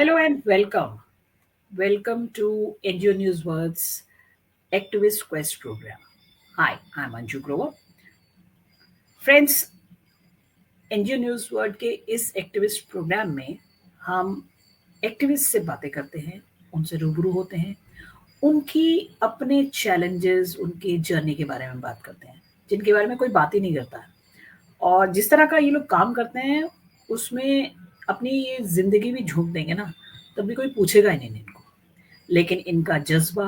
Hello and welcome. Welcome to NGO News World's Activist Quest program. Hi, I'm Anju Grover. Friends, NGO news world के इस activist programme में हम activist से बातें करते हैं, उनसे रूबरू होते हैं, उनकी अपने चैलेंजेस, उनकी जर्नी के बारे में बात करते हैं, जिनके बारे में कोई बात ही नहीं करता है। और जिस तरह का ये लोग काम करते हैं, उसमें अपनी ये ज़िंदगी भी झोंक देंगे ना, तब भी कोई पूछेगा ही नहीं इनको। लेकिन इनका जज़्बा,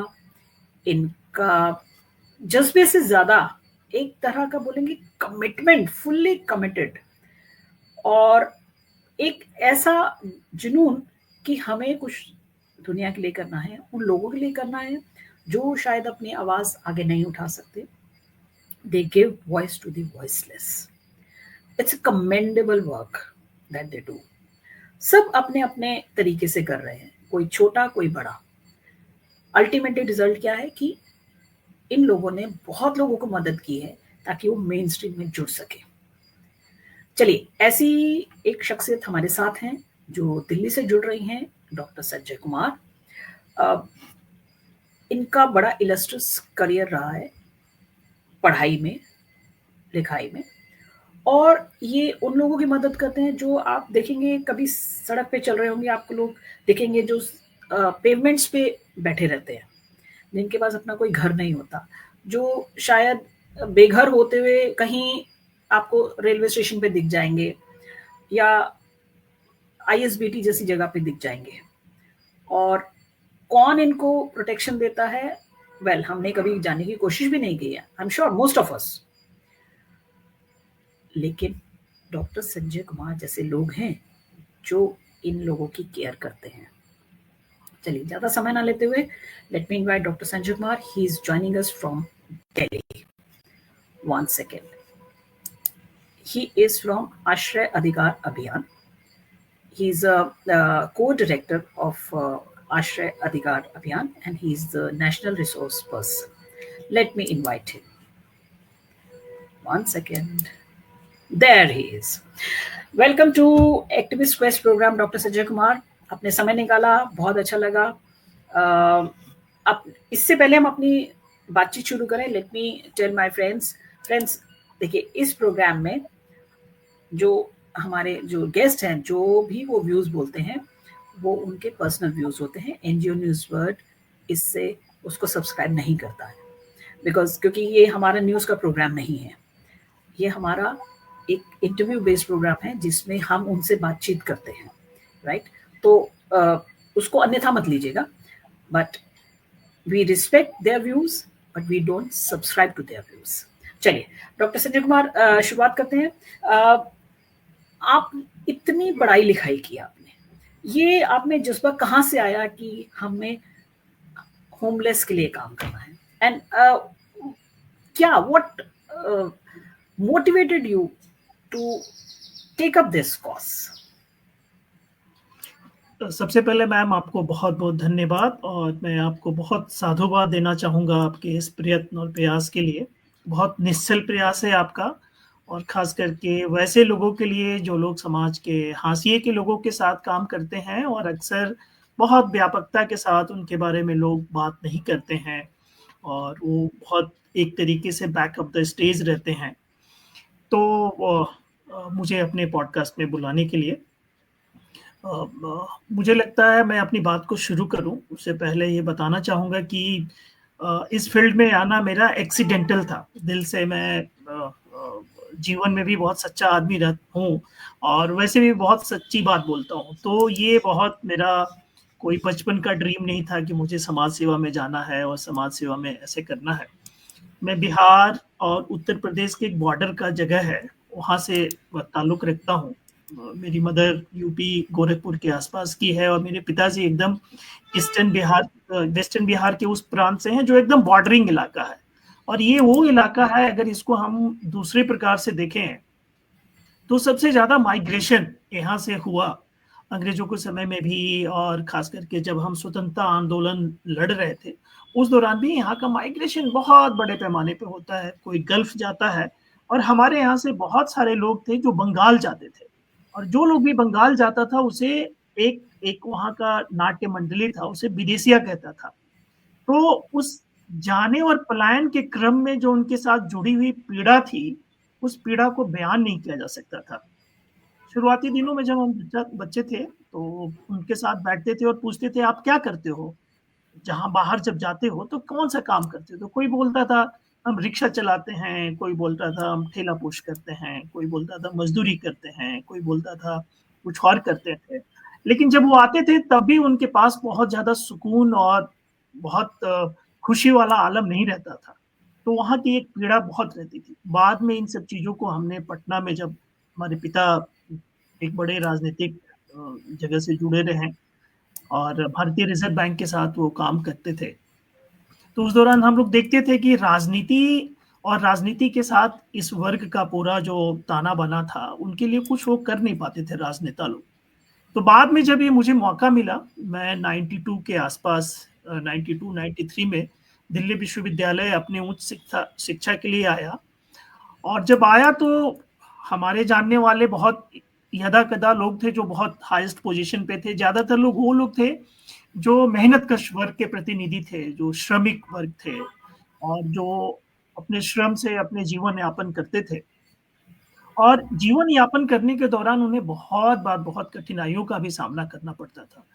इनका जज़्बे से ज़्यादा एक तरह का बोलेंगे कमिटमेंट, फुल्ली कमिटेड और एक ऐसा जुनून कि हमें कुछ दुनिया के लिए करना है, उन लोगों के लिए करना है जो शायद अपनी आवाज़ आगे नहीं उठा सकते। They give voice to the voiceless. It's a commendable work that they do. सब अपने अपने तरीके से कर रहे हैं, कोई छोटा कोई बड़ा। अल्टीमेटली रिजल्ट क्या है कि इन लोगों ने बहुत लोगों को मदद की है ताकि वो मेन स्ट्रीम में जुड़ सके। चलिए, ऐसी एक शख्सियत हमारे साथ हैं जो दिल्ली से जुड़ रही हैं, डॉक्टर संजय कुमार। इनका बड़ा इलस्ट्रियस करियर रहा है पढ़ाई में, लिखाई में, और ये उन लोगों की मदद करते हैं जो आप देखेंगे कभी सड़क पे चल रहे होंगे, आपको लोग देखेंगे जो पेवमेंट्स पे बैठे रहते हैं, जिनके पास अपना कोई घर नहीं होता, जो शायद बेघर होते हुए कहीं आपको रेलवे स्टेशन पे दिख जाएंगे या आईएसबीटी जैसी जगह पे दिख जाएंगे। और कौन इनको प्रोटेक्शन देता है, वेल, हमने कभी जानने की कोशिश भी नहीं की है, I am sure most of us. लेकिन डॉक्टर संजय कुमार जैसे लोग हैं जो इन लोगों की केयर करते हैं। चलिए, ज़्यादा समय ना लेते हुए, let me invite doctor Sanjay Kumar. He is joining us from Delhi. 1 second. He is from Ashray Adhikar Abhiyan. He is a co-director of Ashray Adhikar Abhiyan, and he is the national resource person. Let me invite him. 1 second. There he is. Welcome to Activist Quest program, Dr. Sanjay Kumar. आपने समय निकाला, बहुत अच्छा लगा। अब इससे पहले हम अपनी बातचीत शुरू करें, let me tell my friends, देखिए, इस प्रोग्राम में जो हमारे जो गेस्ट हैं, जो भी वो व्यूज़ बोलते हैं, वो उनके पर्सनल व्यूज़ होते हैं। एनजीओ न्यूज़ वर्ल्ड इससे उसको सब्सक्राइब नहीं करता है, क्योंकि ये हमारा न्यूज़ का प्रोग्राम नहीं है, ये हमारा एक इंटरव्यू बेस्ड प्रोग्राम है जिसमें हम उनसे बातचीत करते हैं, राइट? तो उसको अन्यथा मत लीजिएगा, but we respect their views, but we don't subscribe to their views. चलिए, डॉक्टर संजय कुमार, शुरुआत करते हैं। आप इतनी पढ़ाई लिखाई की आपने, ये आप में जज्बा कहाँ से आया कि हमें होमलेस के लिए काम करना है? एंड क्या what motivated you to take up this cause? सबसे पहले मैम, आपको बहुत बहुत धन्यवाद, और मैं आपको बहुत साधुवाद देना चाहूँगा आपके इस प्रयत्न और प्रयास के लिए। बहुत निश्चल प्रयास है आपका, और ख़ास करके वैसे लोगों के लिए जो लोग समाज के हाशिए के लोगों के साथ काम करते हैं, और अक्सर बहुत व्यापकता के साथ उनके बारे में लोग बात नहीं करते हैं, और वो बहुत एक तरीके से बैक ऑफ द स्टेज रहते हैं। तो मुझे अपने पॉडकास्ट में बुलाने के लिए, मुझे लगता है मैं अपनी बात को शुरू करूं उससे पहले ये बताना चाहूँगा कि इस फील्ड में आना मेरा एक्सीडेंटल था। दिल से मैं जीवन में भी बहुत सच्चा आदमी हूँ, और वैसे भी बहुत सच्ची बात बोलता हूँ। तो ये बहुत मेरा कोई बचपन का ड्रीम नहीं था कि मुझे समाज सेवा में जाना है और समाज सेवा में ऐसे करना है। मैं बिहार और उत्तर प्रदेश के एक बॉर्डर का जगह है, वहाँ से ताल्लुक़ रखता हूँ। मेरी मदर यूपी गोरखपुर के आसपास की है, और मेरे पिताजी एकदम वेस्टर्न बिहार के उस प्रांत से हैं जो एकदम बॉर्डरिंग इलाका है। और ये वो इलाका है, अगर इसको हम दूसरे प्रकार से देखें तो सबसे ज़्यादा माइग्रेशन यहाँ से हुआ अंग्रेजों के समय में भी, और ख़ास करके जब हम स्वतंत्रता आंदोलन लड़ रहे थे उस दौरान भी यहाँ का माइग्रेशन बहुत बड़े पैमाने पे होता है। कोई गल्फ जाता है, और हमारे यहाँ से बहुत सारे लोग थे जो बंगाल जाते थे, और जो लोग भी बंगाल जाता था उसे एक वहाँ का नाट्य मंडली था, उसे विदेशिया कहता था। तो उस जाने और पलायन के क्रम में जो उनके साथ जुड़ी हुई पीड़ा थी, उस पीड़ा को बयान नहीं किया जा सकता था। शुरुआती दिनों में जब हम बच्चे थे, तो उनके साथ बैठते थे और पूछते थे, आप क्या करते हो? जहाँ बाहर जब जाते हो तो कौन-सा काम करते हो? तो कोई बोलता था, हम रिक्शा चलाते हैं, कोई बोलता था हम ठेला-पोश करते हैं, कोई बोलता था मज़दूरी करते हैं, कोई बोलता था कुछ और करते थे। लेकिन जब वो आते थे तब भी उनके पास बहुत ज़्यादा सुकून और बहुत खुशी वाला आलम नहीं रहता था। तो वहाँ की एक पीड़ा बहुत रहती थी। बाद में इन सब चीज़ों को हमने पटना में जब हमारे पिता एक बड़े राजनीतिक जगह से जुड़े रहे और भारतीय रिज़र्व बैंक के साथ वो काम करते थे। तो उस दौरान हम लोग देखते थे कि राजनीति और राजनीति के साथ इस वर्ग का पूरा जो ताना-बाना था, उनके लिए कुछ वो कर नहीं पाते थे राजनेता लोग। तो बाद में जब ये मुझे मौका मिला, मैं 92 के आसपास 92-93 में दिल्ली विश्वविद्यालय अपने उच्च शिक्षा शिक्षा के लिए आया और जब आया तो हमारे जानने वाले बहुत यदा-कदा लोग थे जो बहुत हाईएस्ट पोज़ीशन पे थे। ज़्यादातर लोग वो लोग थे जो मेहनतकश वर्ग के प्रतिनिधि थे, जो श्रमिक वर्ग थे और जो अपने श्रम से अपने जीवन यापन करते थे। और जीवन यापन करने के दौरान उन्हें बहुत बार बहुत कठिनाइयों का भी सामना करना पड़ता था।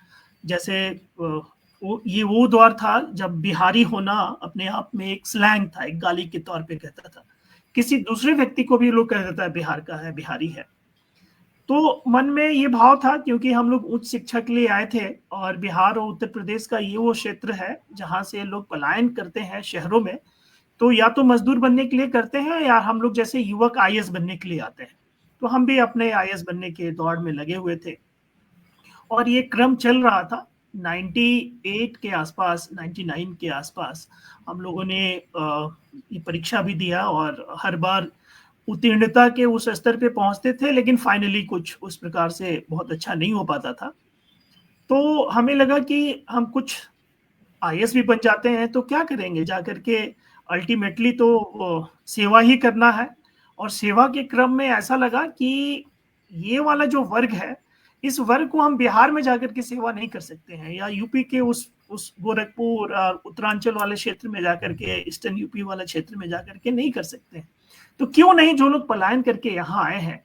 जैसे वो दौर था जब बिहारी होना अपने आप में एक स्लैंग था, एक गाली के तौर पे कहता था। किसी दूसरे व्यक्ति को भी लोग कह देता है बिहार का है, बिहारी है। तो मन में ये भाव था क्योंकि हम लोग उच्च शिक्षा के लिए आए थे और बिहार और उत्तर प्रदेश का ये वो क्षेत्र है जहाँ से लोग पलायन करते हैं शहरों में, तो या तो मज़दूर बनने के लिए करते हैं या हम लोग जैसे युवक आईएएस बनने के लिए आते हैं। तो हम भी अपने आईएएस बनने के दौड़ में लगे हुए थे और ये क्रम चल रहा था। 98 के आसपास, 99 के आसपास हम लोगों ने ये परीक्षा भी दिया और हर बार उत्तीर्णता के उस स्तर पे पहुँचते थे, लेकिन फाइनली कुछ उस प्रकार से बहुत अच्छा नहीं हो पाता था। तो हमें लगा कि हम कुछ आईएएस भी बन जाते हैं तो क्या करेंगे जाकर के अल्टीमेटली तो सेवा ही करना है और सेवा के क्रम में ऐसा लगा कि ये वाला जो वर्ग है, इस वर्ग को हम बिहार में जाकर के सेवा नहीं कर सकते हैं या यूपी के उस गोरखपुर और उत्तरांचल वाले क्षेत्र में जाकर के ईस्टर्न यूपी वाले क्षेत्र में जाकर के नहीं कर सकते हैं। तो क्यों नहीं जो लोग पलायन करके यहाँ आए हैं,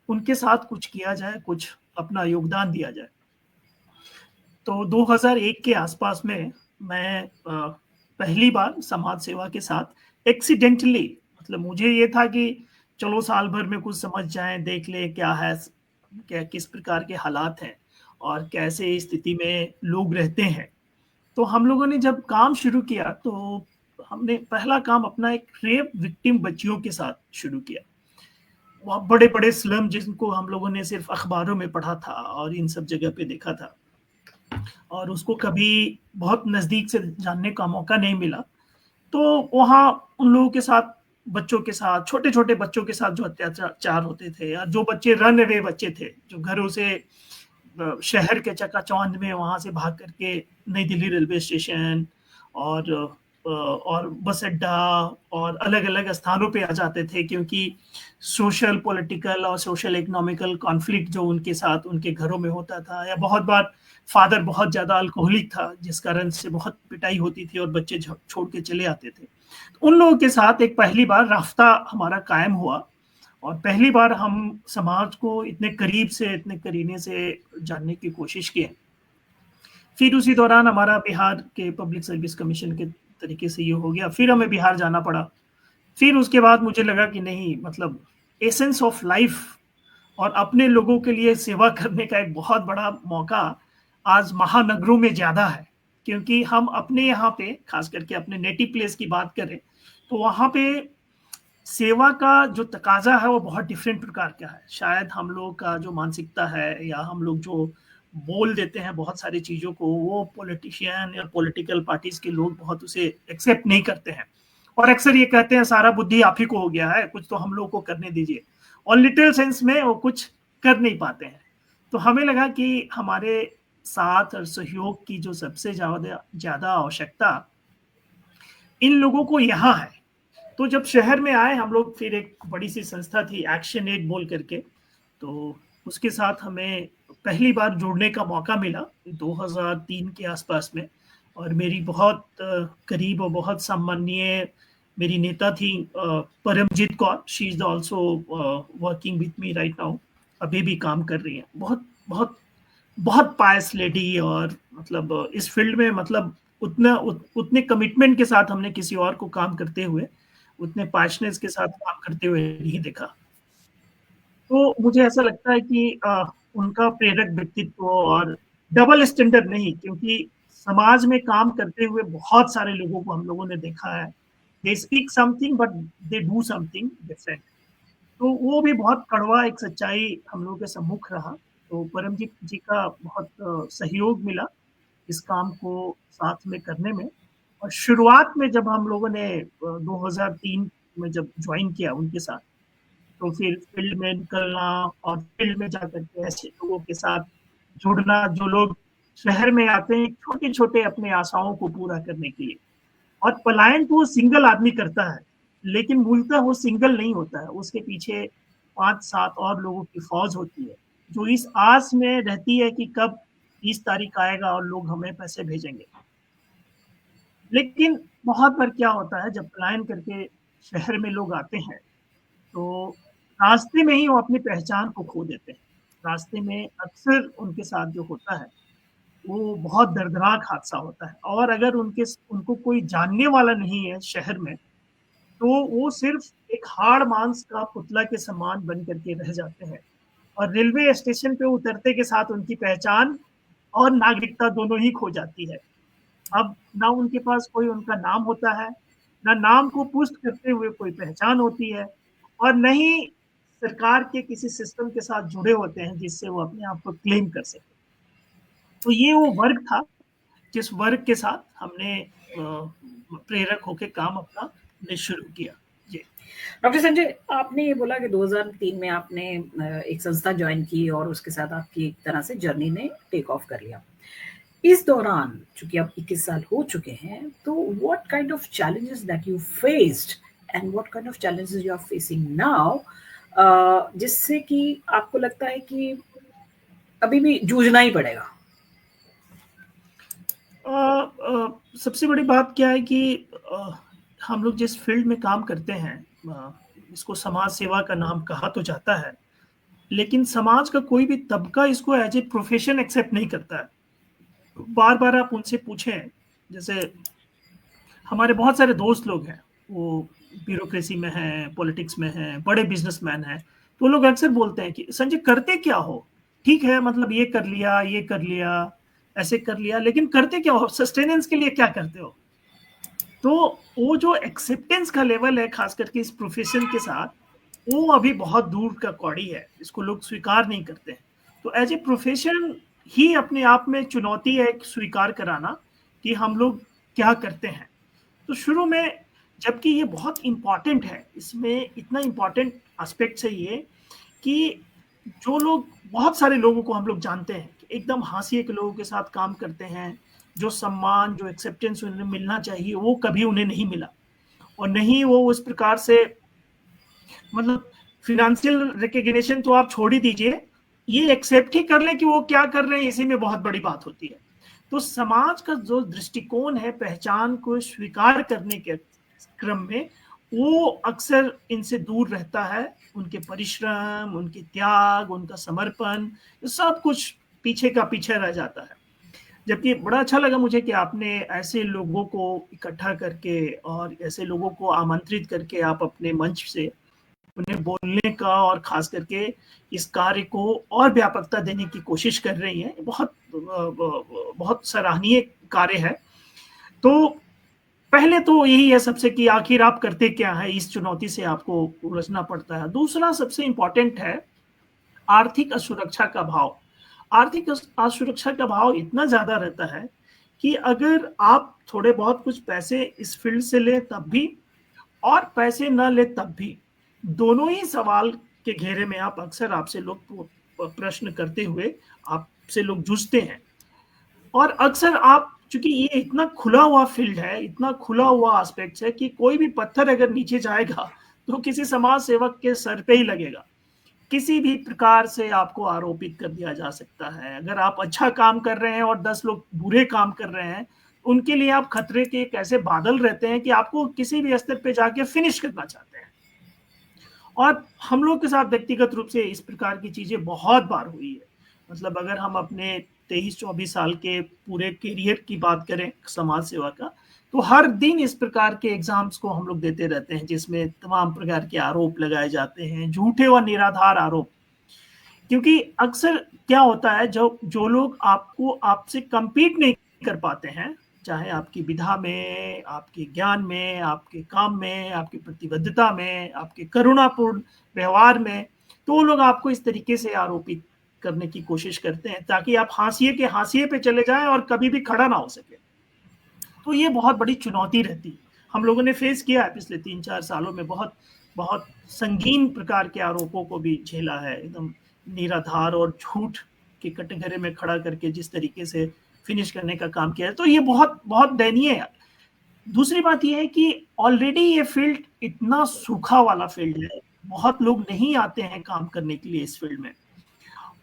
उनके साथ कुछ किया जाए, कुछ अपना योगदान दिया जाए। तो 2001 के आसपास में मैं पहली बार समाज सेवा के साथ एक्सीडेंटली, मतलब मुझे ये था कि चलो साल भर में कुछ समझ जाएं, देख ले क्या है, क्या किस प्रकार के हालात हैं और कैसे स्थिति में लोग रहते हैं। तो हम लोगों ने जब काम शुरू किया तो हमने पहला काम अपना एक रेप विक्टिम बच्चियों के साथ शुरू किया। वहाँ बड़े-बड़े स्लम जिनको हम लोगों ने सिर्फ अखबारों में पढ़ा था और इन सब जगह पे देखा था और उसको कभी बहुत नज़दीक से जानने का मौका नहीं मिला। तो वहाँ उन लोगों के साथ, बच्चों के साथ, छोटे-छोटे बच्चों के साथ जो अत्याचार होते थे या जो बच्चे रन अवे बच्चे थे, जो घरों से शहर के चकाचौंध में वहाँ से भाग करके नई दिल्ली रेलवे स्टेशन और बस अड्डा और अलग-अलग स्थानों पे आ जाते थे क्योंकि सोशल, पॉलिटिकल और सोशल इकोनॉमिकल कॉन्फ्लिक्ट जो उनके साथ उनके घरों में होता था या बहुत बार फादर बहुत ज़्यादा अल्कोहलिक था, जिस कारण से बहुत पिटाई होती थी और बच्चे छोड़ के चले आते थे। उन लोगों के साथ एक पहली बार राफ्ता हमारा कायम हुआ और पहली बार हम समाज को इतने करीब से, इतने करीने से जानने की कोशिश की। फिर उसी दौरान हमारा बिहार के पब्लिक सर्विस कमीशन के तरीके से ये हो गया, फिर हमें बिहार जाना पड़ा। फिर उसके बाद मुझे लगा कि नहीं, मतलब एसेंस ऑफ लाइफ और अपने लोगों के लिए सेवा करने का एक बहुत बड़ा मौका आज महानगरों में ज़्यादा है, क्योंकि हम अपने यहाँ पे, खास करके अपने नेटिव प्लेस की बात करें, तो वहाँ पे सेवा का जो तकाज़ा है वो बहुत डिफरेंट प्रकार का है। शायद हम लोग का जो मानसिकता है या हम लोग जो बोल देते हैं बहुत सारी चीज़ों को, वो पॉलिटिशियन या पॉलिटिकल पार्टीज़ के लोग बहुत उसे एक्सेप्ट नहीं करते हैं और अक्सर ये कहते हैं सारा बुद्धि आप ही को हो गया है, कुछ तो हम लोग को करने दीजिए, और लिटिल सेंस में वो कुछ कर नहीं पाते हैं। तो हमें लगा कि हमारे साथ और सहयोग की जो सबसे ज़्यादा आवश्यकता इन लोगों को यहाँ है। तो जब शहर में आए हम लोग, फिर एक बड़ी सी संस्था थी एक्शन एड बोल करके, तो उसके साथ हमें पहली बार जुड़ने का मौका मिला 2003 के आसपास में, और मेरी बहुत करीब और बहुत सम्माननीय मेरी नेता थी Paramjit Kaur. She is also working with me right now, अभी भी काम कर रही है। बहुत बहुत बहुत पायस लेडी, और मतलब इस फील्ड में मतलब उतने कमिटमेंट के साथ हमने किसी और को काम करते हुए, उतने पैशनेस के साथ काम करते हुए नहीं देखा। तो मुझे ऐसा लगता है कि उनका प्रेरक व्यक्तित्व, और डबल स्टैंडर्ड नहीं, क्योंकि समाज में काम करते हुए बहुत सारे लोगों को हम लोगों ने देखा है, they speak something but they do something different. तो वो भी बहुत कड़वा एक सच्चाई हम लोगों के सम्मुख रहा। तो परमजीत जी का बहुत सहयोग मिला इस काम को साथ में करने में। और शुरुआत में जब हम लोगों ने 2003 में जब ज्वाइन किया उनके साथ, तो फिर फील्ड में निकलना और फील्ड में जाकर के ऐसे लोगों के साथ जुड़ना जो लोग शहर में आते हैं छोटे छोटे अपने आशाओं को पूरा करने के लिए। और पलायन तो वो सिंगल आदमी करता है, लेकिन मूलतः वो सिंगल नहीं होता है, उसके पीछे 5-7 और लोगों की फौज होती है, जो इस आस में रहती है कि कब 30 तारीख आएगा और लोग हमें पैसे भेजेंगे। लेकिन बहुत बार क्या होता है, जब पलायन करके शहर में लोग आते हैं, तो रास्ते में ही वो अपनी पहचान को खो देते हैं। रास्ते में अक्सर उनके साथ जो होता है, वो बहुत दर्दनाक हादसा होता है। और अगर उनको कोई जानने वाला नहीं है शहर में, तो वो सिर्फ एक हाड़ मांस का पुतला के समान बन करके रह जाते हैं। और रेलवे स्टेशन पे उतरते के साथ उनकी पहचान और नागरिकता दोनों ही खो जाती है। अब ना उनके पास कोई उनका नाम होता है, ना नाम को पुष्ट करते हुए कोई पहचान होती है, और न ही सरकार के किसी सिस्टम के साथ जुड़े होते हैं जिससे वो अपने आप को क्लेम कर सके। तो ये वो वर्ग था जिस वर्ग के साथ हमने प्रेरक होकर काम अपना ने शुरू किया। जी डॉक्टर संजय, आपने ये बोला कि 2003 में आपने एक संस्था ज्वाइन की और उसके साथ आपकी एक तरह से जर्नी ने टेक ऑफ कर लिया। इस दौरान चूंकि आप 21 साल हो चुके हैं, तो what kind of challenges that you faced and what kind of challenges you are facing now, जिससे कि आपको लगता है कि अभी भी जूझना ही पड़ेगा? सबसे बड़ी बात क्या है कि हम लोग जिस फील्ड में काम करते हैं, इसको समाज सेवा का नाम कहा तो जाता है, लेकिन समाज का कोई भी तबका इसको एज ए प्रोफेशन एक्सेप्ट नहीं करता है। बार बार आप उनसे पूछें, जैसे हमारे बहुत सारे दोस्त लोग हैं, वो ब्यूरोक्रेसी में हैं, पॉलिटिक्स में हैं, बड़े बिजनेसमैन हैं, तो लोग अक्सर बोलते हैं कि संजय करते क्या हो? ठीक है, मतलब ये कर लिया, ये कर लिया, ऐसे कर लिया, लेकिन करते क्या हो? सस्टेनेंस के लिए क्या करते हो? तो वो जो एक्सेप्टेंस का लेवल है खास करके इस प्रोफेशन के साथ, वो अभी बहुत दूर का कौड़ी है, इसको लोग स्वीकार नहीं करते हैं। तो एज ए प्रोफेशन ही अपने आप में चुनौती है स्वीकार कराना कि हम लोग क्या करते हैं। तो शुरू में, जबकि ये बहुत इंपॉर्टेंट है, इसमें इतना इंपॉर्टेंट एस्पेक्ट है ये कि जो लोग, बहुत सारे लोगों को हम लोग जानते हैं कि एकदम हाशिए के लोगों के साथ काम करते हैं, जो सम्मान, जो एक्सेप्टेंस उन्हें मिलना चाहिए वो कभी उन्हें नहीं मिला, और नहीं वो उस प्रकार से, मतलब फिनेंशियल रिकग्निशन तो आप छोड़ ही दीजिए, ये एक्सेप्ट ही कर लें कि वो क्या कर रहे हैं, इसी में बहुत बड़ी बात होती है। तो समाज का जो दृष्टिकोण है पहचान को स्वीकार करने के क्रम में, वो अक्सर इनसे दूर रहता है। उनके परिश्रम, उनके त्याग, उनका समर्पण, सब कुछ पीछे का पीछे रह जाता है। जबकि बड़ा अच्छा लगा मुझे कि आपने ऐसे लोगों को इकट्ठा करके और ऐसे लोगों को आमंत्रित करके आप अपने मंच से उन्हें बोलने का और खास करके इस कार्य को और व्यापकता देने की कोशिश कर रही हैं। बहुत सराहनीय कार्य है। तो पहले तो यही है सबसे कि आखिर आप करते क्या है, इस चुनौती से आपको उलझना पड़ता है। दूसरा सबसे इंपॉर्टेंट है आर्थिक असुरक्षा का भाव। आर्थिक असुरक्षा का भाव इतना ज्यादा रहता है कि अगर आप थोड़े बहुत कुछ पैसे इस फील्ड से ले तब भी, और पैसे न ले तब भी, दोनों ही सवाल के घेरे में आप अक्सर आपसे लोग प्रश्न करते हुए आपसे लोग जूझते हैं। और अक्सर आप, चूंकि ये इतना खुला हुआ फील्ड है, इतना खुला हुआ एस्पेक्ट है कि कोई भी पत्थर अगर नीचे जाएगा तो किसी समाज सेवक के सर पे ही लगेगा। किसी भी प्रकार से आपको आरोपित कर दिया जा सकता है। अगर आप अच्छा काम कर रहे हैं और 10 लोग बुरे काम कर रहे हैं, उनके लिए आप खतरे के एक ऐसे बादल रहते हैं कि आपको किसी भी स्तर पे जाके फिनिश करना चाहते हैं। और हम लोग के साथ व्यक्तिगत रूप से इस प्रकार की चीजें बहुत बार हुई है। मतलब अगर हम अपने 23-24 साल के पूरे करियर की बात करें समाज सेवा का, तो हर दिन इस प्रकार के एग्जाम्स को हम लोग देते रहते हैं, जिसमें तमाम प्रकार के आरोप लगाए जाते हैं, झूठे और निराधार आरोप। क्योंकि अक्सर क्या होता है, जो लोग आपसे compete नहीं कर पाते हैं, चाहे आपकी विधा में, आपके ज्ञान में, आपके काम में, आपकी प्रतिबद्धता में, आपके करुणापूर्ण व्यवहार में, तो वो लोग आपको इस तरीके से आरोपित करने की कोशिश करते हैं ताकि आप हाशिए के हाशिए पे चले जाएं और कभी भी खड़ा ना हो सके। तो ये बहुत बड़ी चुनौती रहती है। हम लोगों ने फेस किया है पिछले 3-4 सालों में, बहुत बहुत संगीन प्रकार के आरोपों को भी झेला है, एकदम निराधार और झूठ के कटघरे में खड़ा करके जिस तरीके से फिनिश करने का काम किया है, तो ये बहुत बहुत दयनीय है। दूसरी बात ये है कि ऑलरेडी ये फील्ड इतना सूखा वाला फील्ड है, बहुत लोग नहीं आते हैं काम करने के लिए इस फील्ड में,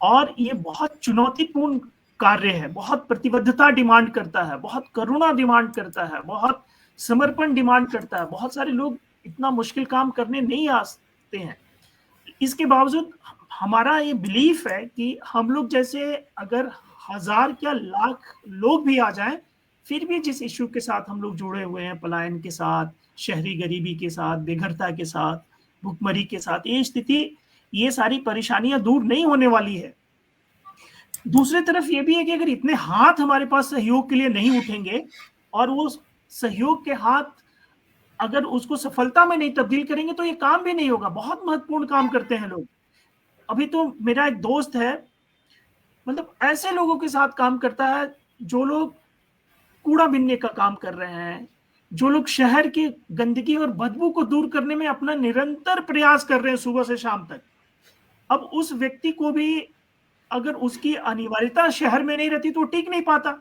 और ये बहुत चुनौतीपूर्ण कार्य है, बहुत प्रतिबद्धता डिमांड करता है, बहुत करुणा डिमांड करता है, बहुत समर्पण डिमांड करता है। बहुत सारे लोग इतना मुश्किल काम करने नहीं आ सकते हैं। इसके बावजूद हमारा ये बिलीफ है कि हम लोग जैसे अगर 1000 या लाख लोग भी आ जाएं, फिर भी जिस इश्यू के साथ हम लोग जुड़े हुए हैं, पलायन के साथ, शहरी गरीबी के साथ, बेघरता के साथ, भुखमरी के साथ, ये स्थिति, ये सारी परेशानियां दूर नहीं होने वाली है। दूसरी तरफ ये भी है कि अगर इतने हाथ हमारे पास सहयोग के लिए नहीं उठेंगे और वो सहयोग के हाथ अगर उसको सफलता में नहीं तब्दील करेंगे, तो ये काम भी नहीं होगा। बहुत महत्वपूर्ण काम करते हैं लोग। अभी तो मेरा एक दोस्त है, मतलब ऐसे लोगों के साथ काम करता है जो लोग कूड़ा बीनने का काम कर रहे हैं, जो लोग शहर की गंदगी और बदबू को दूर करने में अपना निरंतर प्रयास कर रहे हैं सुबह से शाम तक। अब उस व्यक्ति को भी अगर उसकी अनिवार्यता शहर में नहीं रहती तो टिक नहीं पाता।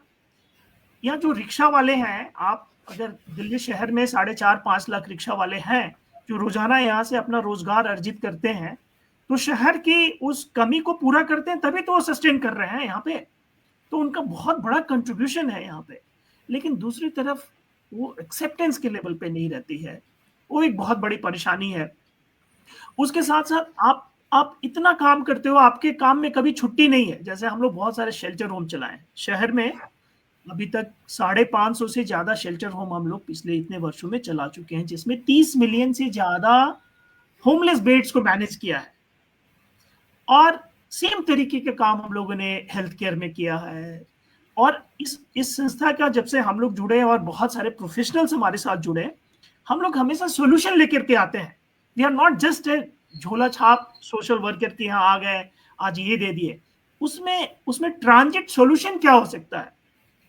या जो रिक्शा वाले हैं, आप अगर दिल्ली शहर में 4.5-5 लाख रिक्शा वाले हैं जो रोजाना यहाँ से अपना रोजगार अर्जित करते हैं, तो शहर की उस कमी को पूरा करते हैं, तभी तो वो सस्टेन कर रहे हैं यहाँ पे। तो उनका बहुत बड़ा कंट्रीब्यूशन है यहाँ पे। लेकिन दूसरी तरफ वो एक्सेप्टेंस के लेवल पे नहीं रहती है, वो एक बहुत बड़ी परेशानी है। उसके साथ साथ आप इतना काम करते हो, आपके काम में कभी छुट्टी नहीं है। जैसे हम लोग बहुत सारे शेल्टर होम चलाए शहर में, अभी तक 550 से ज्यादा शेल्टर होम हम लोग पिछले इतने वर्षों में चला चुके हैं, जिसमें 30 मिलियन से ज्यादा होमलेस बेड्स को मैनेज किया है। और सेम तरीके के काम हम लोगों ने हेल्थ केयर में किया है। और इस संस्था का जब से हम लोग जुड़े और बहुत सारे प्रोफेशनल्स हमारे साथ जुड़े, हम लोग हमेशा सोल्यूशन लेकर के आते हैं। We are not just a झोला छाप सोशल वर्कर के यहाँ आ गए, आज ये दे दिए। उसमें ट्रांजिट सोल्यूशन क्या हो सकता है?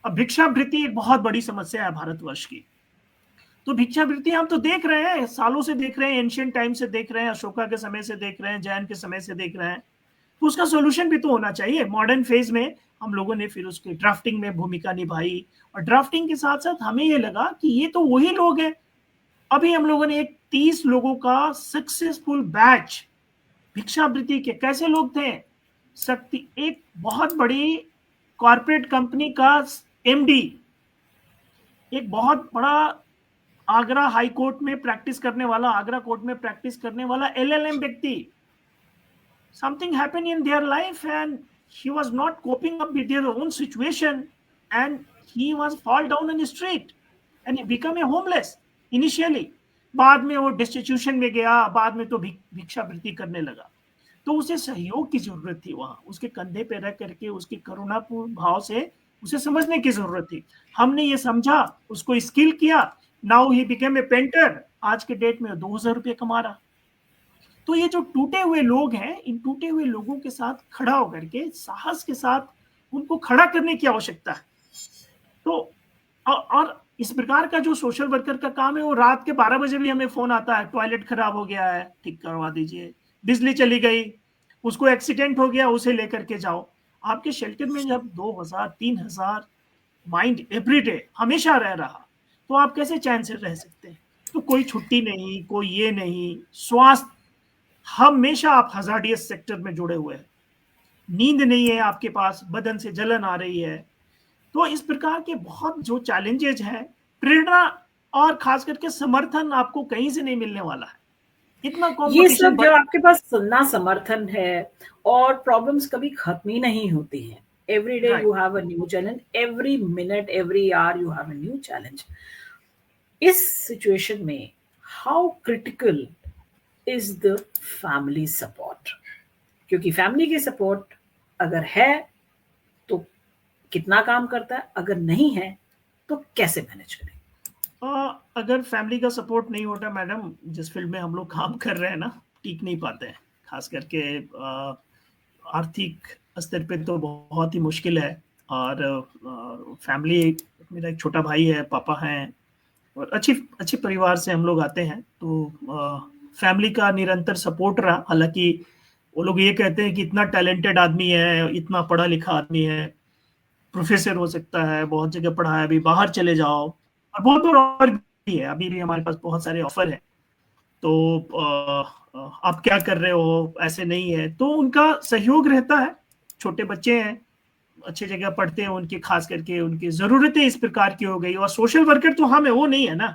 अब भिक्षावृत्ति एक बहुत बड़ी समस्या है भारतवर्ष की। तो भिक्षावृत्ति हम तो देख रहे हैं, सालों से देख रहे हैं, एंशियंट टाइम से देख रहे हैं, अशोका के समय से देख रहे हैं, जैन के समय से देख रहे हैं। तो उसका सोल्यूशन भी तो होना चाहिए। मॉडर्न फेज में हम लोगों ने फिर उसकी ड्राफ्टिंग में भूमिका निभाई, और ड्राफ्टिंग के साथ साथ हमें ये लगा कि ये तो वही लोग हैं। अभी हम लोगों ने एक 30 लोगों का सक्सेसफुल बैच, भिक्षावृत्ति के कैसे लोग थे, शक्ति, एक बहुत बड़ी कॉर्पोरेट कंपनी का एमडी, एक बहुत बड़ा आगरा हाई कोर्ट में प्रैक्टिस करने वाला, आगरा कोर्ट में प्रैक्टिस करने वाला एलएलएम व्यक्ति, something happened in their life and he was not coping up with their own situation and he was fall down on the street and he became a homeless initially. बाद में वो डिस्टिट्यूशन में गया, बाद में तो भिक्षावृत्ति करने लगा। तो उसे सहयोग की जरूरत थी, वहां उसके कंधे पे रख करके उसके करुणापूर्ण भाव से उसे समझने की जरूरत थी। हमने ये समझा, उसको स्किल किया, now he became a painter. आज के डेट में 2000 रुपये कमा रहा। तो ये जो टूटे हुए लोग हैं, इन टूटे हुए लोगों के साथ खड़ा होकर के साहस के साथ उनको खड़ा करने की आवश्यकता है। तो और इस प्रकार का जो सोशल वर्कर का काम है, वो रात के 12 बजे भी हमें फोन आता है, टॉयलेट खराब हो गया है, ठीक करवा दीजिए, बिजली चली गई, उसको एक्सीडेंट हो गया, उसे लेकर के जाओ। आपके शेल्टर में जब 2000-3000 माइंड एवरीडे हमेशा रह रहा, तो आप कैसे चैन से रह सकते हैं? तो कोई छुट्टी नहीं, कोई ये नहीं, स्वास्थ्य हमेशा आप हजार्डियस सेक्टर में जुड़े हुए हैं, नींद नहीं है आपके पास, बदन से जलन आ रही है। तो इस प्रकार के बहुत जो चैलेंजेज हैं, प्रेरणा और खास करके समर्थन आपको कहीं से नहीं मिलने वाला है, इतना ये कंपटीशन सब बढ़। जब आपके पास ना समर्थन है और प्रॉब्लम्स कभी खत्म ही नहीं होती हैं, every day right. You have a new challenge, every minute every hour you have a new challenge. इस सिचुएशन में how critical is the family support? क्योंकि फैमिली की सपोर्ट अगर है तो कितना काम करता है, अगर नहीं है तो कैसे मैनेज करें? अगर फैमिली का सपोर्ट नहीं होता मैडम, जिस फील्ड में हम लोग काम कर रहे हैं ना, टिक नहीं पाते हैं। खास करके आर्थिक स्तर पे तो बहुत ही मुश्किल है। और फैमिली, मेरा एक छोटा भाई है, पापा हैं, और अच्छी अच्छे परिवार से हम लोग आते हैं। तो फैमिली का निरंतर सपोर्ट रहा। हालांकि वो लोग ये कहते हैं कि इतना टैलेंटेड आदमी है, इतना पढ़ा लिखा आदमी है, प्रोफेसर हो सकता है, बहुत जगह पढ़ा है, अभी बाहर चले जाओ। और बहुत और भी है, अभी भी हमारे पास बहुत सारे ऑफर है। तो आप क्या कर रहे हो, ऐसे नहीं है। तो उनका सहयोग रहता है। छोटे बच्चे हैं, अच्छी जगह पढ़ते हैं, उनकी खास करके उनकी जरूरतें इस प्रकार की हो गई। और सोशल वर्कर तो हम है, वो नहीं है ना।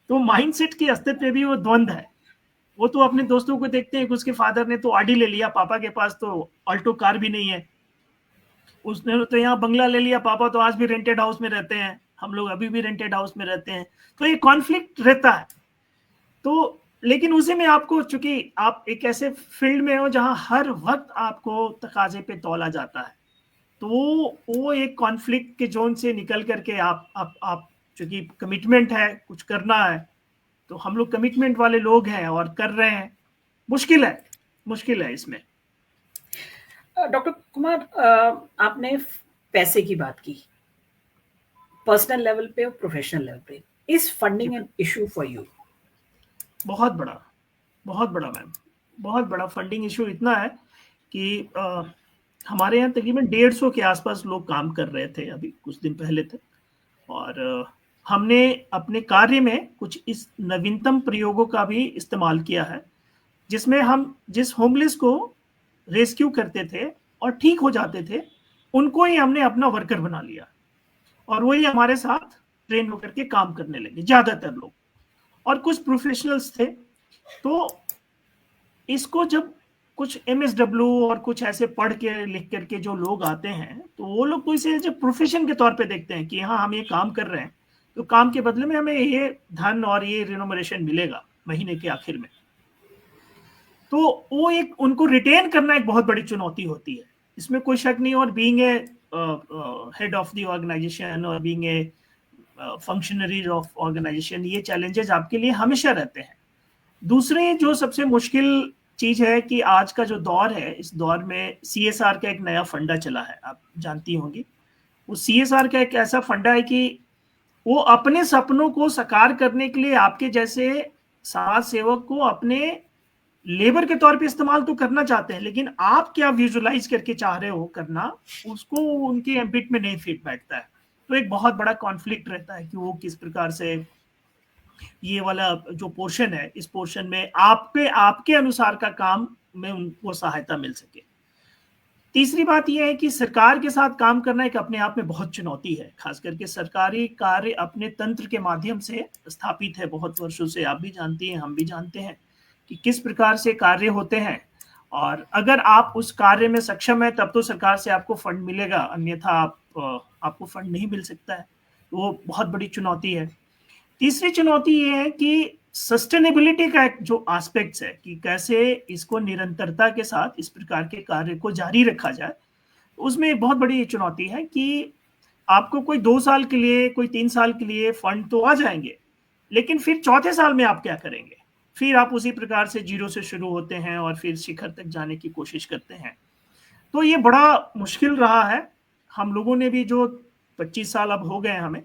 तो माइंडसेट के स्तर पे भी वो द्वंद है। वो तो अपने दोस्तों को देखते हैं कि उसके फादर ने तो ऑडी ले लिया, पापा के पास तो ऑल्टो कार भी नहीं है। उसने तो यहाँ बंगला ले लिया, पापा तो आज भी रेंटेड हाउस में रहते हैं, हम लोग अभी भी रेंटेड हाउस में रहते हैं। तो ये कॉन्फ्लिक्ट रहता है। तो लेकिन उसी में आपको, चूंकि आप एक ऐसे फील्ड में हो जहां हर वक्त आपको तकाजे पे तौला जाता है, तो वो एक कॉन्फ्लिक्ट के जोन से निकल करके आप चूंकि कमिटमेंट है, कुछ करना है। तो हम लोग कमिटमेंट वाले लोग हैं और कर रहे हैं। मुश्किल है, मुश्किल है इसमें। डॉक्टर कुमार, आपने पैसे की बात की, पर्सनल लेवल पे और प्रोफेशनल लेवल पे, is the funding ma'am, an issue for you? बहुत बड़ा, बहुत बड़ा मैम, बहुत बड़ा फंडिंग इशू इतना है कि हमारे यहाँ तकरीबन 150 के आसपास लोग काम कर रहे थे अभी कुछ दिन पहले तक। और हमने अपने कार्य में कुछ इस नवीनतम प्रयोगों का भी इस्तेमाल किया है, जिसमें हम जिस होमलेस को रेस्क्यू करते थे और ठीक हो जाते थे, उनको ही हमने अपना वर्कर बना लिया। और वही हमारे साथ ट्रेन होकर के काम करने लगे ज्यादातर लोग। और कुछ प्रोफेशनल्स थे। तो इसको जब कुछ एमएसडब्ल्यू और कुछ ऐसे पढ़ के लिख करके जो लोग आते हैं, तो वो लोग तो इसे जब प्रोफेशन के तौर पे देखते हैं कि हाँ हम ये काम कर रहे हैं, तो काम के बदले में हमें ये धन और ये रिनोमरेशन मिलेगा महीने के आखिर में। तो वो एक उनको रिटेन करना एक बहुत बड़ी चुनौती होती है, इसमें कोई शक नहीं। और being a head of the organization और being a functionary of organization, ये चैलेंजेस आपके लिए हमेशा रहते हैं। दूसरे जो सबसे मुश्किल चीज है कि आज का जो दौर है, इस दौर में सीएसआर का एक नया फंडा चला है, आप जानती होंगी। वो सीएसआर का एक ऐसा फंडा है कि वो अपने सपनों को साकार करने के लिए आपके जैसे समाज सेवक को अपने लेबर के तौर पे इस्तेमाल तो करना चाहते हैं, लेकिन आप क्या विजुलाइज करके चाह रहे हो करना, उसको उनके एम्बिट में नहीं फिट बैठता है। तो एक बहुत बड़ा कॉन्फ्लिक्ट रहता है कि वो किस प्रकार से ये वाला जो पोर्शन है, इस पोर्शन में आपके आपके अनुसार का काम में उनको सहायता मिल सके। तीसरी बात यह है कि सरकार के साथ काम करना एक अपने आप में बहुत चुनौती है। खास करके सरकारी कार्य अपने तंत्र के माध्यम से स्थापित है बहुत वर्षों से, आप भी जानती हैं, हम भी जानते हैं कि किस प्रकार से कार्य होते हैं। और अगर आप उस कार्य में सक्षम है तब तो सरकार से आपको फंड मिलेगा, अन्यथा आपको फंड नहीं मिल सकता है। तो वो बहुत बड़ी चुनौती है। तीसरी चुनौती ये है कि सस्टेनेबिलिटी का एक जो एस्पेक्ट्स है कि कैसे इसको निरंतरता के साथ इस प्रकार के कार्य को जारी रखा जाए, उसमें एक बहुत बड़ी चुनौती है कि आपको कोई 2 साल के लिए, कोई 3 साल के लिए फंड तो आ जाएंगे, लेकिन फिर चौथे साल में आप क्या करेंगे? फिर आप उसी प्रकार से जीरो से शुरू होते हैं और फिर शिखर तक जाने की कोशिश करते हैं। तो ये बड़ा मुश्किल रहा है। हम लोगों ने भी जो 25 साल अब हो गए हमें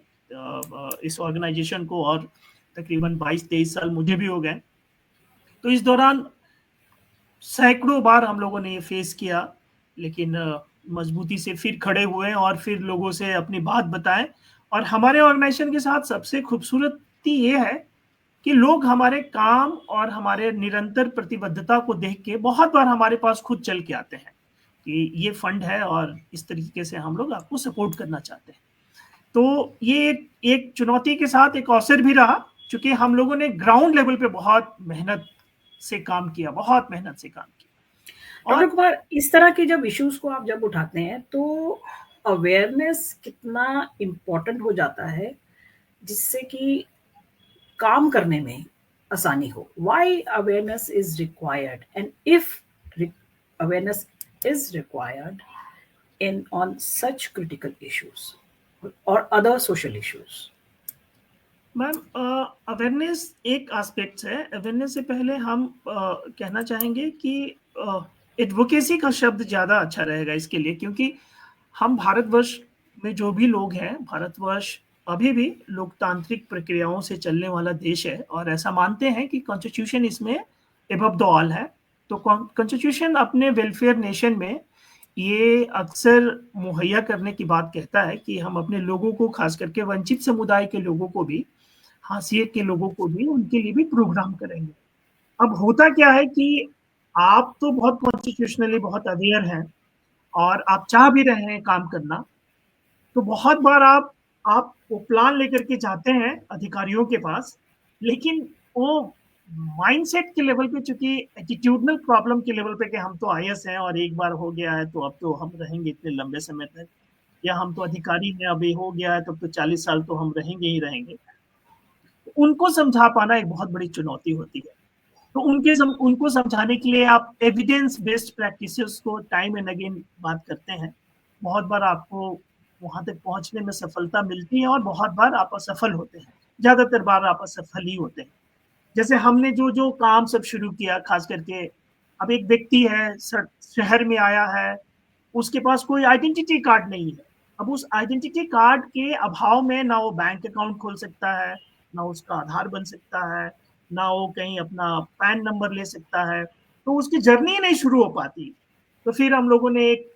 इस ऑर्गेनाइजेशन को, और तकरीबन 22-23 साल मुझे भी हो गए। तो इस दौरान सैकड़ों बार हम लोगों ने ये फेस किया, लेकिन मजबूती से फिर खड़े हुए और फिर लोगों से अपनी बात बताएं। और हमारे ऑर्गेनाइजेशन के साथ सबसे खूबसूरती ये है कि लोग हमारे काम और हमारे निरंतर प्रतिबद्धता को देख के बहुत बार हमारे पास खुद चल के आते हैं कि ये फंड है और इस तरीके से हम लोग आपको सपोर्ट करना चाहते हैं। तो ये एक चुनौती के साथ एक अवसर भी रहा, क्योंकि हम लोगों ने ग्राउंड लेवल पे बहुत मेहनत से काम किया, बहुत मेहनत से काम किया। डॉक्टर और कुमार, इस तरह के जब इश्यूज को आप जब उठाते हैं तो अवेयरनेस कितना इम्पोर्टेंट हो जाता है जिससे कि काम करने में आसानी हो। Why awareness is required and if awareness is required in on such critical issues or other social issues? Ma'am, awareness एक एस्पेक्ट है। अवेयरनेस से पहले हम कहना चाहेंगे कि एडवोकेसी का शब्द ज़्यादा अच्छा रहेगा इसके लिए, क्योंकि हम भारतवर्ष में जो भी लोग हैं, भारतवर्ष अभी भी लोकतांत्रिक प्रक्रियाओं से चलने वाला देश है और ऐसा मानते हैं कि कॉन्स्टिट्यूशन इसमें एबव द ऑल है। तो कॉन्स्टिट्यूशन अपने वेलफेयर नेशन में ये अक्सर मुहैया करने की बात कहता है कि हम अपने लोगों को, खास करके वंचित समुदाय के लोगों को भी, हाशिए के लोगों को भी, उनके लिए भी प्रोग्राम करेंगे। अब होता क्या है कि आप तो बहुत कॉन्स्टिट्यूशनली बहुत अवेयर हैं और आप चाह भी रहे हैं काम करना, तो बहुत बार आप वो प्लान लेकर के जाते हैं अधिकारियों के पास, लेकिन वो माइंडसेट के लेवल पे, चूंकि एटीट्यूडनल प्रॉब्लम के लेवल पे कि हम तो आईएएस हैं और एक बार हो गया है तो अब तो हम रहेंगे इतने लंबे समय तक, या हम तो अधिकारी हैं, अभी हो गया है तब तो 40 साल तो हम रहेंगे ही रहेंगे। उनको समझा पाना एक बहुत बड़ी चुनौती होती है। तो उनको समझाने के लिए आप एविडेंस बेस्ड प्रैक्टिसेस को टाइम एंड अगेन बात करते हैं। बहुत बार आपको वहां तक पहुंचने में सफलता मिलती है और बहुत बार आप असफल होते हैं, ज्यादातर बार आप असफल ही होते हैं। जैसे हमने जो जो काम सब शुरू किया, खास करके अब एक व्यक्ति है, शहर में आया है, उसके पास कोई आइडेंटिटी कार्ड नहीं है। अब उस आइडेंटिटी कार्ड के अभाव में ना वो बैंक अकाउंट खोल सकता है, ना उसका आधार बन सकता है, ना वो कहीं अपना पैन नंबर ले सकता है, तो उसकी जर्नी नहीं शुरू हो पाती। तो फिर हम लोगों ने एक,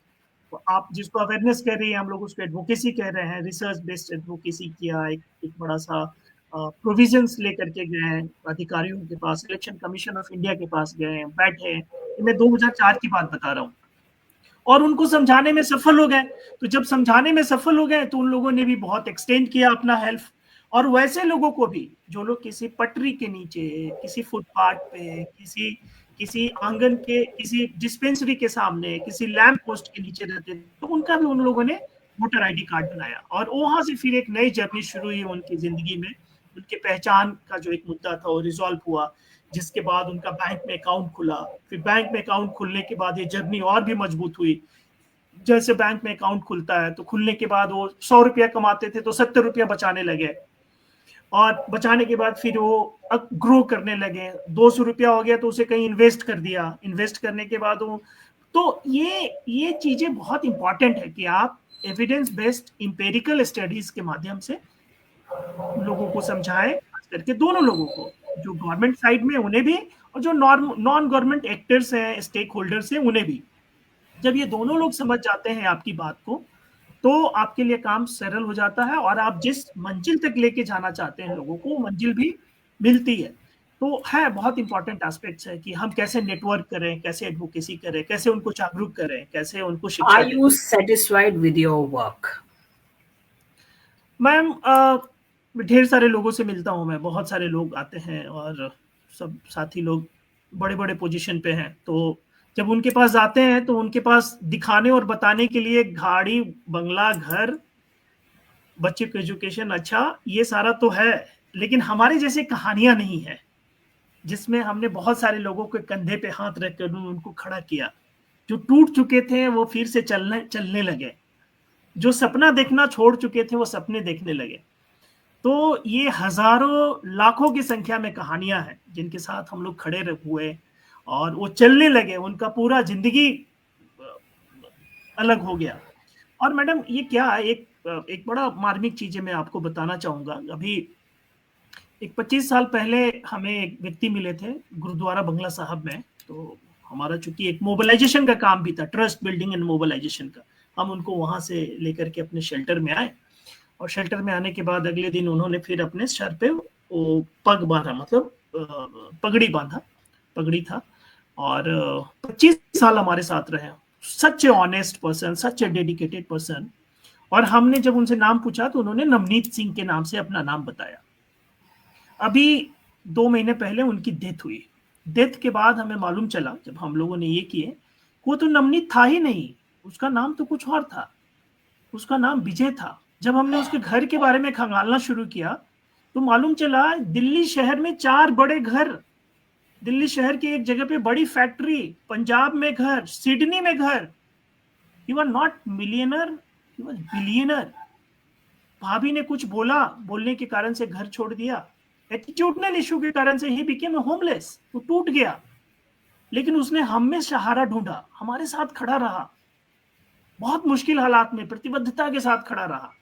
आप जिसको अवेयरनेस कह रही है, हम लोग उसको एडवोकेसी कह रहे हैं, रिसर्च बेस्ड एडवोकेसी किया। एक बड़ा सा प्रोविजंस लेकर के गए अधिकारियों के पास, इलेक्शन कमीशन ऑफ इंडिया के पास गए, बैठे। मैं 2004 की बात बता रहा हूँ, और उनको समझाने में सफल हो गए। तो जब समझाने में सफल हो गए तो उन लोगों ने भी बहुत एक्सटेंड किया अपना हेल्प। और वैसे लोगों को भी, जो लोग किसी पटरी के नीचे, किसी फुटपाथ पे, किसी किसी आंगन के, किसी डिस्पेंसरी के सामने, किसी लैंप पोस्ट के नीचे रहते थे, तो उनका भी उन लोगों ने वोटर आईडी कार्ड बनाया और वहां से फिर एक नई जर्नी शुरू हुई उनकी जिंदगी में। उनके पहचान का जो एक मुद्दा था वो रिजॉल्व हुआ, जिसके बाद उनका बैंक में अकाउंट खुला। फिर बैंक में अकाउंट खुलने के बाद ये जर्नी और भी मजबूत हुई। जैसे बैंक में अकाउंट खुलता है तो खुलने के बाद वो 100 रुपया कमाते थे तो 70 रुपया बचाने लगे, और बचाने के बाद फिर वो ग्रो करने लगे। 200 रुपया हो गया तो उसे कहीं इन्वेस्ट कर दिया, इन्वेस्ट करने के बाद वो, तो ये चीजें बहुत इंपॉर्टेंट है कि आप एविडेंस बेस्ड इंपेरिकल स्टडीज के माध्यम से लोगों को समझाएं, खास करके दोनों लोगों को, जो गवर्नमेंट साइड में उन्हें भी और जो नॉन गवर्नमेंट एक्टर्स हैं, स्टेक होल्डर्स हैं, उन्हें भी। जब ये दोनों लोग समझ जाते हैं आपकी बात को, तो आपके लिए काम सरल हो जाता है और आप जिस मंजिल तक लेके जाना चाहते हैं लोगों को, मंजिल भी मिलती है। तो है, बहुत इंपॉर्टेंट एस्पेक्ट्स है कि हम कैसे नेटवर्क करें, कैसे एडवोकेसी करें, कैसे उनको जागरूक करें, कैसे उनको शिक्षा Are दें। you satisfied with your work? Ma'am, ढेर सारे लोगों से मिलता हूँ मैं, बहुत सारे लोग आते हैं और सब साथी लोग बड़े बड़े पोजीशन पे हैं। तो जब उनके पास जाते हैं तो उनके पास दिखाने और बताने के लिए गाड़ी, बंगला, घर, बच्चे को एजुकेशन अच्छा, ये सारा तो है, लेकिन हमारे जैसे कहानियां नहीं है जिसमें हमने बहुत सारे लोगों के कंधे पे हाथ रखकर उनको खड़ा किया। जो टूट चुके थे वो फिर से चलने लगे, जो सपना देखना छोड़ चुके थे वो सपने देखने लगे। तो ये हजारों लाखों की संख्या में कहानियां हैं जिनके साथ हम लोग खड़े हुए और वो चलने लगे, उनका पूरा जिंदगी अलग हो गया। और मैडम, ये क्या है, एक बड़ा मार्मिक चीज है, मैं आपको बताना चाहूंगा। अभी एक 25 साल पहले हमें एक व्यक्ति मिले थे गुरुद्वारा बंगला साहब में। तो हमारा चूंकि एक मोबिलाइजेशन का काम भी था, ट्रस्ट बिल्डिंग एंड मोबिलाइजेशन का, हम उनको वहां से लेकर के अपने शेल्टर में आए। और शेल्टर में आने के बाद अगले दिन उन्होंने फिर अपने सर पे वो पग बांधा, मतलब पगड़ी बांधा, पगड़ी था। और 25 साल हमारे साथ रहे। Such a honest person, such a dedicated person. और हमने जब उनसे नाम पूछा तो उन्होंने नवनीत सिंह के नाम से अपना नाम बताया। अभी 2 महीने पहले उनकी डेथ हुई। डेथ के बाद हमें मालूम चला, जब हम लोगों ने ये किए, वो तो नवनीत था ही नहीं, उसका नाम तो कुछ और था, उसका नाम विजय था। जब हमने उसके घर के बारे में खंगालना शुरू किया तो मालूम चला दिल्ली शहर में 4 बड़े घर, दिल्ली शहर की एक जगह पे बड़ी फैक्ट्री, पंजाब में घर, सिडनी में घर। He was not millionaire, he was billionaire. भाभी ने कुछ बोला, बोलने के कारण से घर छोड़ दिया, एटीट्यूडनल इशू के कारण से ही बिकेम होमलेस, वो टूट गया। लेकिन उसने हम में सहारा ढूंढा, हमारे साथ खड़ा रहा, बहुत मुश्किल हालात में प्रतिबद्धता के साथ खड़ा रहा।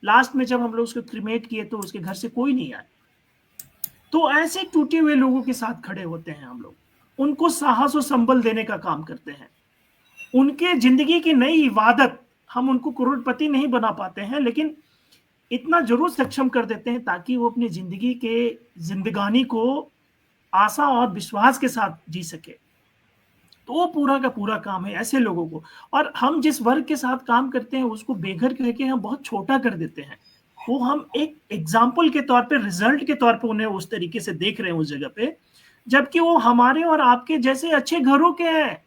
लास्ट में जब हम लोग उसको क्रिमेट किए तो उसके घर से कोई नहीं आया। तो ऐसे टूटे हुए लोगों के साथ खड़े होते हैं हम लोग, उनको साहस और संबल देने का काम करते हैं। उनके जिंदगी की नई इबादत, हम उनको करोड़पति नहीं बना पाते हैं, लेकिन इतना जरूर सक्षम कर देते हैं ताकि वो अपनी जिंदगी के जिंदगानी को आशा और विश्वास के साथ जी सके। तो वो पूरा का पूरा काम है ऐसे लोगों को। और हम जिस वर्ग के साथ काम करते हैं उसको बेघर कह के हम बहुत छोटा कर देते हैं। वो हम एक एग्जाम्पल के तौर पे, रिजल्ट के तौर पे उन्हें उस तरीके से देख रहे हैं उस जगह पे, जबकि वो हमारे और आपके जैसे अच्छे घरों के हैं।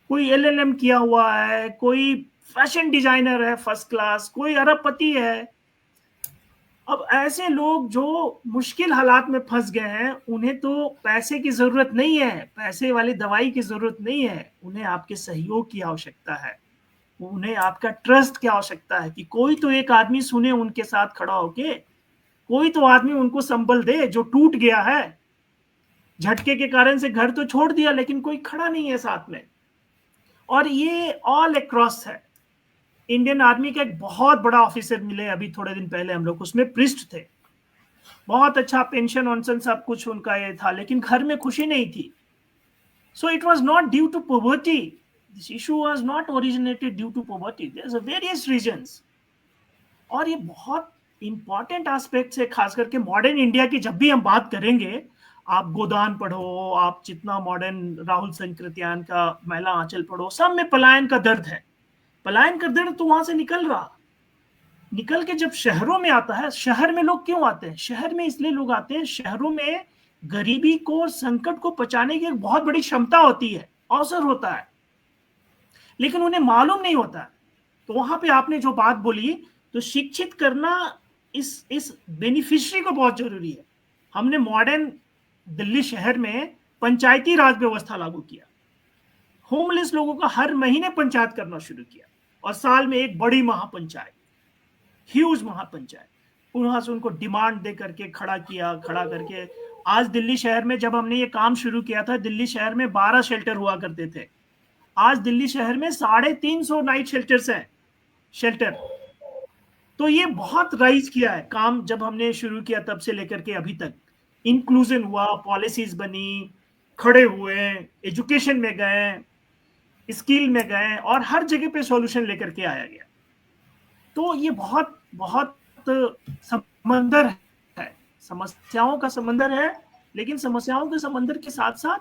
कोई एलएलएम किया हुआ है, कोई फैशन डिजाइनर है फर्स्ट क्लास, कोई अरबपति है। अब ऐसे लोग जो मुश्किल हालात में फंस गए हैं, उन्हें तो पैसे की जरूरत नहीं है, पैसे वाली दवाई की जरूरत नहीं है, उन्हें आपके सहयोग की आवश्यकता है, उन्हें आपका ट्रस्ट की आवश्यकता है कि कोई तो एक आदमी सुने उनके साथ खड़ा होके, कोई तो आदमी उनको संबल दे जो टूट गया है। झटके के कारण से घर तो छोड़ दिया लेकिन कोई खड़ा नहीं है साथ में। और ये ऑल अक्रॉस है। इंडियन आर्मी का एक बहुत बड़ा ऑफिसर मिले अभी थोड़े दिन पहले हम लोग, उसमें पृष्ठ थे, बहुत अच्छा पेंशन ऑनसन सब कुछ उनका ये था, लेकिन घर में खुशी नहीं थी। So it was not due to poverty, this issue was not originated due to poverty, there are various reasons. और ये बहुत इंपॉर्टेंट एस्पेक्ट्स है, खास करके मॉडर्न इंडिया की जब भी हम बात करेंगे। आप गोदान पढ़ो, आप जितना मॉडर्न राहुल संकृत्यान का मैला आंचल पढ़ो, सब में पलायन का दर्द है। पलायन का दर्द तो वहां से निकल रहा, निकल के जब शहरों में आता है। शहर में लोग क्यों आते हैं? शहर में इसलिए लोग आते हैं, शहरों में गरीबी को, संकट को पचाने की एक बहुत बड़ी क्षमता होती है, अवसर होता है, लेकिन उन्हें मालूम नहीं होता है। तो वहां पे आपने जो बात बोली, तो शिक्षित करना इस बेनिफिशियरी को बहुत जरूरी है। हमने मॉडर्न दिल्ली शहर में पंचायती राज व्यवस्था लागू किया, होमलेस लोगों का हर महीने पंचायत करना शुरू किया, और साल में एक बड़ी महापंचायत, ह्यूज महापंचायत, वहां से उनको डिमांड दे करके खड़ा किया, खड़ा करके। आज दिल्ली शहर में जब हमने ये काम शुरू किया था, दिल्ली शहर में 12 शेल्टर हुआ करते थे, आज दिल्ली शहर में 350 नाइट शेल्टर्स हैं, शेल्टर। तो ये बहुत राइज किया है काम, जब हमने शुरू किया तब से लेकर के अभी तक। इंक्लूजन हुआ, पॉलिसीज बनी, खड़े हुए, एजुकेशन में गए, स्किल में गए, और हर जगह पे सॉल्यूशन लेकर के आया गया। तो ये बहुत बहुत समंदर है, समस्याओं का समंदर है, लेकिन समस्याओं के समंदर के साथ साथ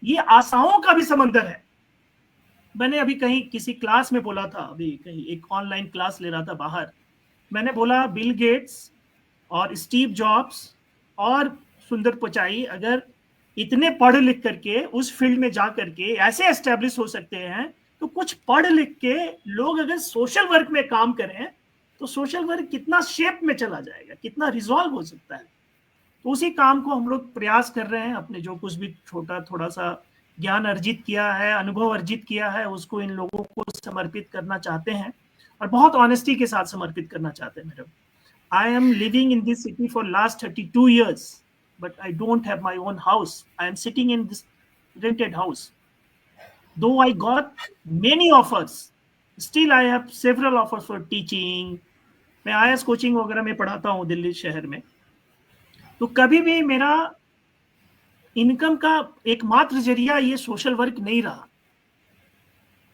ये आशाओं का भी समंदर है। मैंने अभी कहीं किसी क्लास में बोला था, अभी कहीं एक ऑनलाइन क्लास ले रहा था बाहर, मैंने बोला बिल गेट्स और स्टीव जॉब्स और सुंदर पिचाई अगर इतने पढ़ लिख करके उस फील्ड में जा करके ऐसे एस्टेब्लिश हो सकते हैं, तो कुछ पढ़ लिख के लोग अगर सोशल वर्क में काम करें तो सोशल वर्क कितना शेप में चला जाएगा, कितना रिजॉल्व हो सकता है। तो उसी काम को हम लोग प्रयास कर रहे हैं, अपने जो कुछ भी छोटा थोड़ा सा ज्ञान अर्जित किया है, अनुभव अर्जित किया है, उसको इन लोगों को समर्पित करना चाहते हैं, और बहुत ऑनेस्टी के साथ समर्पित करना चाहते हैं। Madam, I am living in this city for last 32 years, but I don't have my own house. I am sitting in this rented house. Though I got many offers, still I have several offers for teaching. मैं IAS coaching वगैरह में पढ़ाता हूँ दिल्ली शहर में। तो कभी भी मेरा इनकम का एकमात्र जरिया ये सोशल वर्क नहीं रहा।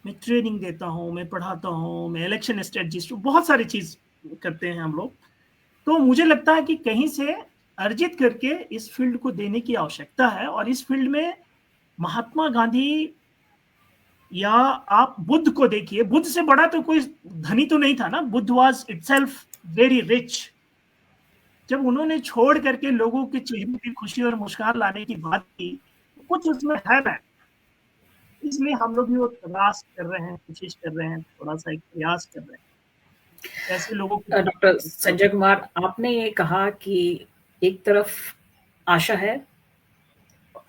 मैं ट्रेनिंग देता हूँ, मैं पढ़ाता हूँ, मैं इलेक्शन स्ट्रेटजिस्ट, बहुत सारी चीज करते हैं हम लोग। तो मुझे लगता है कि कहीं से अर्जित करके इस फील्ड को देने की आवश्यकता है। और इस फील्ड में महात्मा गांधी या आप बुद्ध को देखिए, बुद्ध से बड़ा तो कोई धनी तो नहीं था ना, Buddha was itself very rich. जब उन्होंने छोड़ करके लोगों के चेहरे पर खुशी और मुस्कान लाने की बात की, तो कुछ उसमें है ना। इसलिए हम लोग भी वो प्रयास कर रहे हैं, कोशिश कर रहे हैं, थोड़ा सा एक प्रयास कर रहे हैं ऐसे लोगों को। डॉक्टर संजय कुमार, आपने ये कहा कि एक तरफ आशा है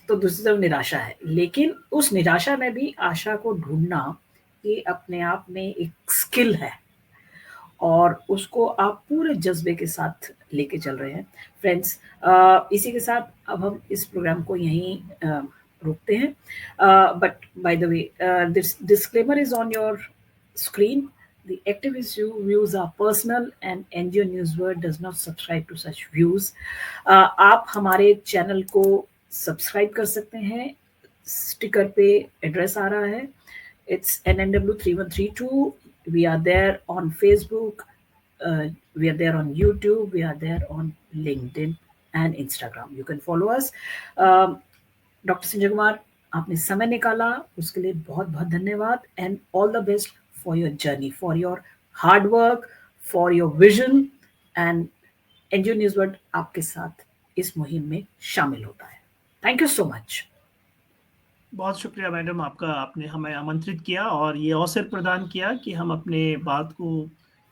तो दूसरी तरफ निराशा है, लेकिन उस निराशा में भी आशा को ढूंढना ये अपने आप में एक स्किल है और उसको आप पूरे जज्बे के साथ लेके चल रहे हैं। फ्रेंड्स, इसी के साथ अब हम इस प्रोग्राम को यहीं रोकते हैं। But by the way, this disclaimer is on your screen. The activist views are personal and NGO Newsword does not subscribe to such views. आप हमारे चैनल को सब्सक्राइब कर सकते हैं। स्टिकर पे एड्रेस आ रहा है, it's NNW3132. We are there on Facebook, we are there on YouTube, we are there on LinkedIn and Instagram. You can follow us. Doctor Sanjay Kumar, आपने समय निकाला, उसके लिए बहुत बहुत धन्यवाद and all the best for your journey, for your hard work, for your vision. And NGO news world आपके साथ इस मुहिम में शामिल होता है। Thank you so much. बहुत शुक्रिया मैडम आपका, आपने हमें आमंत्रित किया और ये अवसर प्रदान किया कि हम अपने बात को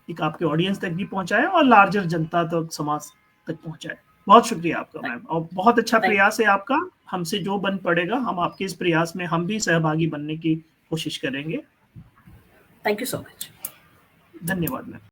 एक आपके ऑडियंस तक भी पहुंचाएं और लार्जर जनता तक, समाज तक पहुंचाएं। बहुत शुक्रिया आपका मैम, और बहुत अच्छा प्रयास है आपका। हमसे जो बन पड़ेगा हम आपके इस प्रयास में हम भी सहभागी बनने की कोशिश करेंगे। Thank you so much. धन्यवाद मैम।